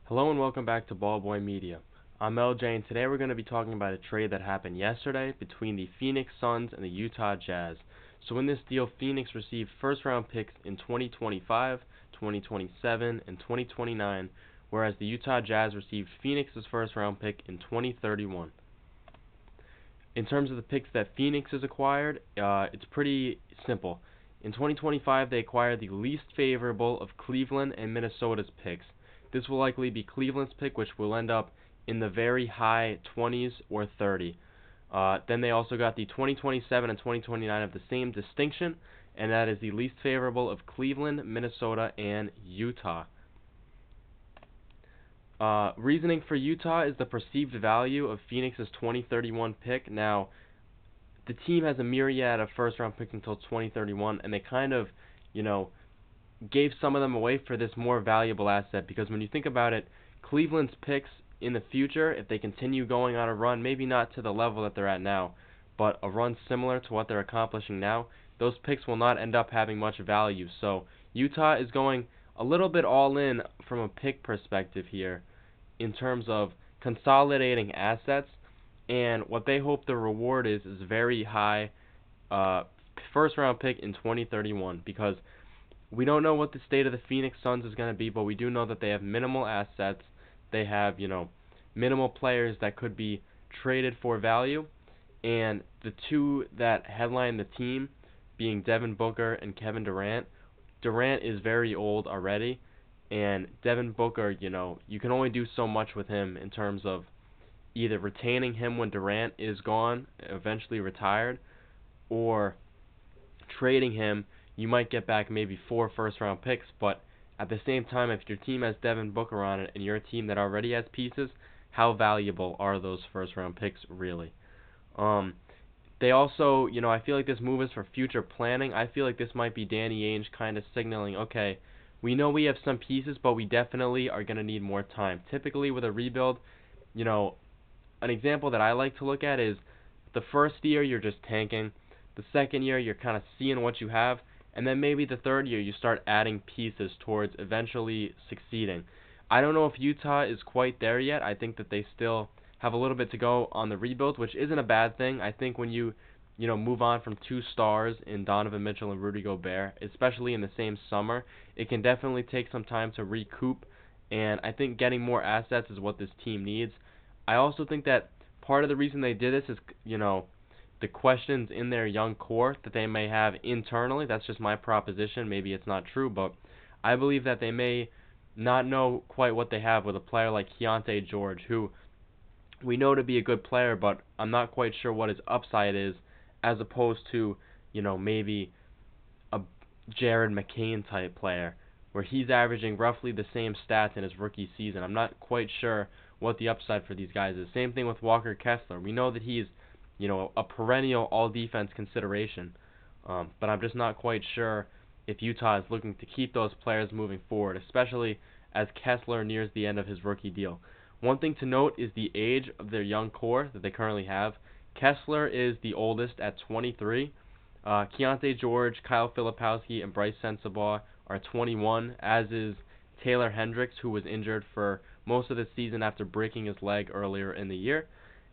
Hello and welcome back to Ballboy Media. I'm LJ and today we're going to be talking about a trade that happened yesterday between the Phoenix Suns and the Utah Jazz. So in this deal, Phoenix received first round picks in 2025, 2027, and 2029, whereas the Utah Jazz received Phoenix's first round pick in 2031. In terms of the picks that Phoenix has acquired, it's pretty simple. In 2025, they acquired the least favorable of Cleveland and Minnesota's picks. This will likely be Cleveland's pick, which will end up in the very high 20s or 30. Then they also got the 2027 and 2029 of the same distinction, and that is the least favorable of Cleveland, Minnesota, and Utah. Reasoning for Utah is the perceived value of Phoenix's 2031 pick. Now, the team has a myriad of first-round picks until 2031, and they kind of, gave some of them away for this more valuable asset, because when you think about it, Cleveland's picks in the future, if they continue going on a run, maybe not to the level that they're at now, but a run similar to what they're accomplishing now, those picks will not end up having much value. So Utah is going a little bit all in from a pick perspective here in terms of consolidating assets, and what they hope the reward is very high first round pick in 2031, because we don't know what the state of the Phoenix Suns is going to be, but we do know that they have minimal assets. They have, minimal players that could be traded for value, and the two that headline the team being Devin Booker and Kevin Durant. Durant is very old already, and Devin Booker, you can only do so much with him in terms of either retaining him when Durant is gone, eventually retired, or trading him. You might get back maybe 4 first-round picks, but at the same time, if your team has Devin Booker on it and you're a team that already has pieces, how valuable are those first-round picks really? They also, I feel like this move is for future planning. I feel like this might be Danny Ainge kind of signaling, okay, we know we have some pieces, but we definitely are going to need more time. Typically with a rebuild, an example that I like to look at is the first year you're just tanking, the second year you're kind of seeing what you have, and then maybe the third year you start adding pieces towards eventually succeeding. I don't know if Utah is quite there yet. I think that they still have a little bit to go on the rebuild, which isn't a bad thing. I think when you move on from 2 stars in Donovan Mitchell and Rudy Gobert, especially in the same summer, it can definitely take some time to recoup, and I think getting more assets is what this team needs. I also think that part of the reason they did this is, the questions in their young core that they may have internally. That's just my proposition. Maybe it's not true, but I believe that they may not know quite what they have with a player like Keontae George, who we know to be a good player, but I'm not quite sure what his upside is, as opposed to, maybe a Jared McCain type player, where he's averaging roughly the same stats in his rookie season. I'm not quite sure what the upside for these guys is. Same thing with Walker Kessler. We know that he's a perennial all-defense consideration. But I'm just not quite sure if Utah is looking to keep those players moving forward, especially as Kessler nears the end of his rookie deal. One thing to note is the age of their young core that they currently have. Kessler is the oldest at 23. Keontae George, Kyle Filipowski, and Bryce Sensabaugh are 21, as is Taylor Hendricks, who was injured for most of the season after breaking his leg earlier in the year.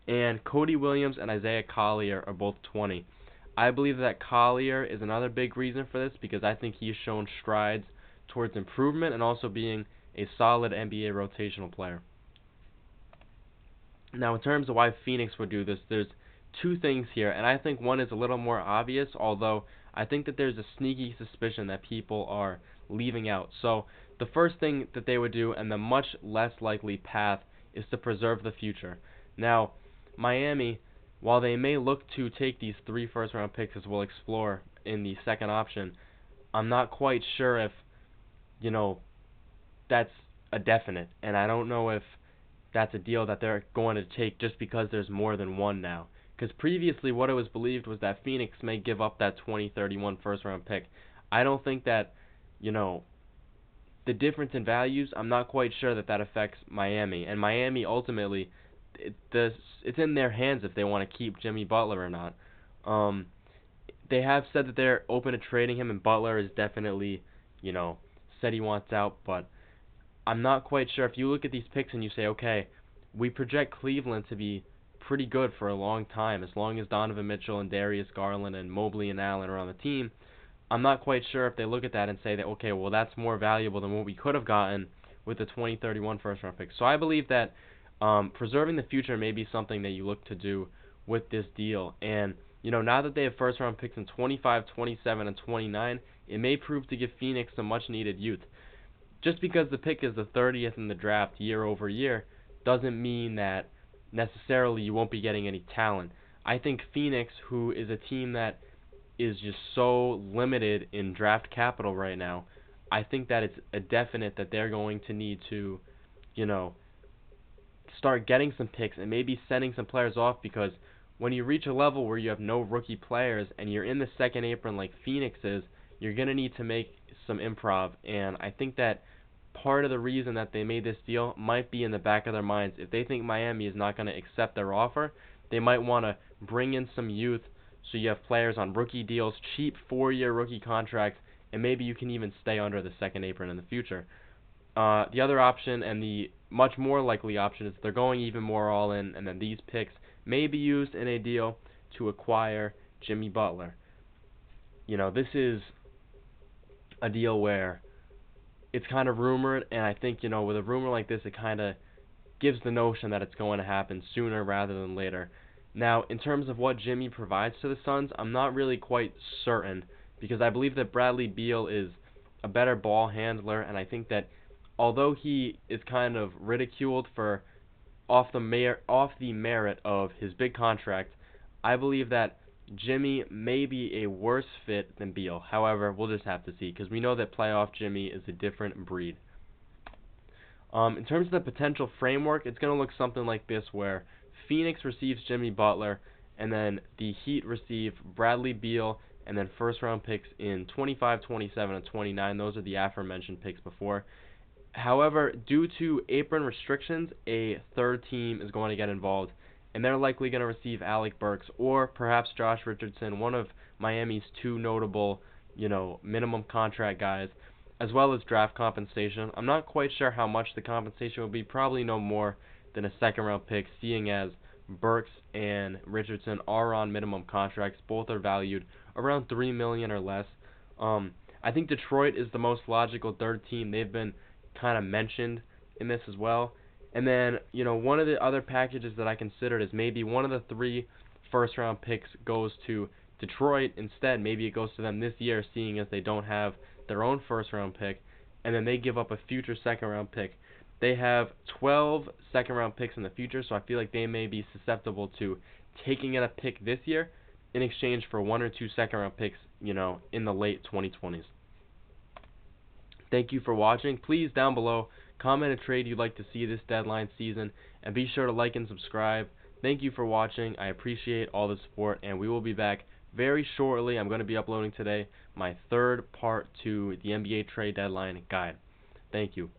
And Cody Williams and Isaiah Collier are both 20. I believe that Collier is another big reason for this, because I think he's shown strides towards improvement and also being a solid NBA rotational player. Now, in terms of why Phoenix would do this, there's 2 things here, and I think one is a little more obvious, although I think that there's a sneaky suspicion that people are leaving out. So the first thing that they would do, and the much less likely path, is to preserve the future. Now, Miami, while they may look to take these 3 first-round picks, as we'll explore in the second option, I'm not quite sure if, that's a definite. And I don't know if that's a deal that they're going to take just because there's more than one now. Because previously what it was believed was that Phoenix may give up that 2031 first-round pick. I don't think that, the difference in values, I'm not quite sure that affects Miami. And Miami ultimately, it's in their hands if they want to keep Jimmy Butler or not. They have said that they're open to trading him, and Butler is definitely, said he wants out, but I'm not quite sure. If you look at these picks and you say, okay, we project Cleveland to be pretty good for a long time, as long as Donovan Mitchell and Darius Garland and Mobley and Allen are on the team, I'm not quite sure if they look at that and say that, okay, well, that's more valuable than what we could have gotten with the 2031 first-round pick. So I believe that preserving the future may be something that you look to do with this deal. And, now that they have first-round picks in 25, 27, and 29, it may prove to give Phoenix some much-needed youth. Just because the pick is the 30th in the draft year over year doesn't mean that necessarily you won't be getting any talent. I think Phoenix, who is a team that is just so limited in draft capital right now, I think that it's a definite that they're going to need to, you know, start getting some picks and maybe sending some players off, because when you reach a level where you have no rookie players and you're in the second apron like Phoenix is, you're going to need to make some improv. And I think that part of the reason that they made this deal might be in the back of their minds. If they think Miami is not going to accept their offer, they might want to bring in some youth so you have players on rookie deals, cheap 4-year rookie contracts, and maybe you can even stay under the second apron in the future. The other option, and the much more likely option, is they're going even more all in, and then these picks may be used in a deal to acquire Jimmy Butler. This is a deal where it's kind of rumored, and I think, with a rumor like this, it kind of gives the notion that it's going to happen sooner rather than later. Now, in terms of what Jimmy provides to the Suns, I'm not really quite certain, because I believe that Bradley Beal is a better ball handler, and I think that although he is kind of ridiculed for off the merit of his big contract, I believe that Jimmy may be a worse fit than Beal. However, we'll just have to see, because we know that playoff Jimmy is a different breed. In terms of the potential framework, it's going to look something like this, where Phoenix receives Jimmy Butler, and then the Heat receive Bradley Beal, and then first-round picks in 25, 27, and 29. Those are the aforementioned picks before. However, due to apron restrictions, a third team is going to get involved, and they're likely going to receive Alec Burks or perhaps Josh Richardson, one of Miami's two notable, minimum contract guys, as well as draft compensation. I'm not quite sure how much the compensation will be, probably no more than a second-round pick, seeing as Burks and Richardson are on minimum contracts. Both are valued around $3 million or less. I think Detroit is the most logical third team. They've been kind of mentioned in this as well. And then, one of the other packages that I considered is maybe one of the 3 first-round picks goes to Detroit instead. Maybe it goes to them this year, seeing as they don't have their own first-round pick, and then they give up a future second-round pick. They have 12 second-round picks in the future, so I feel like they may be susceptible to taking in a pick this year in exchange for 1 or 2 second-round picks, in the late 2020s. Thank you for watching. Please, down below, comment a trade you'd like to see this deadline season, and be sure to like and subscribe. Thank you for watching. I appreciate all the support, and we will be back very shortly. I'm going to be uploading today my third part to the NBA trade deadline guide. Thank you.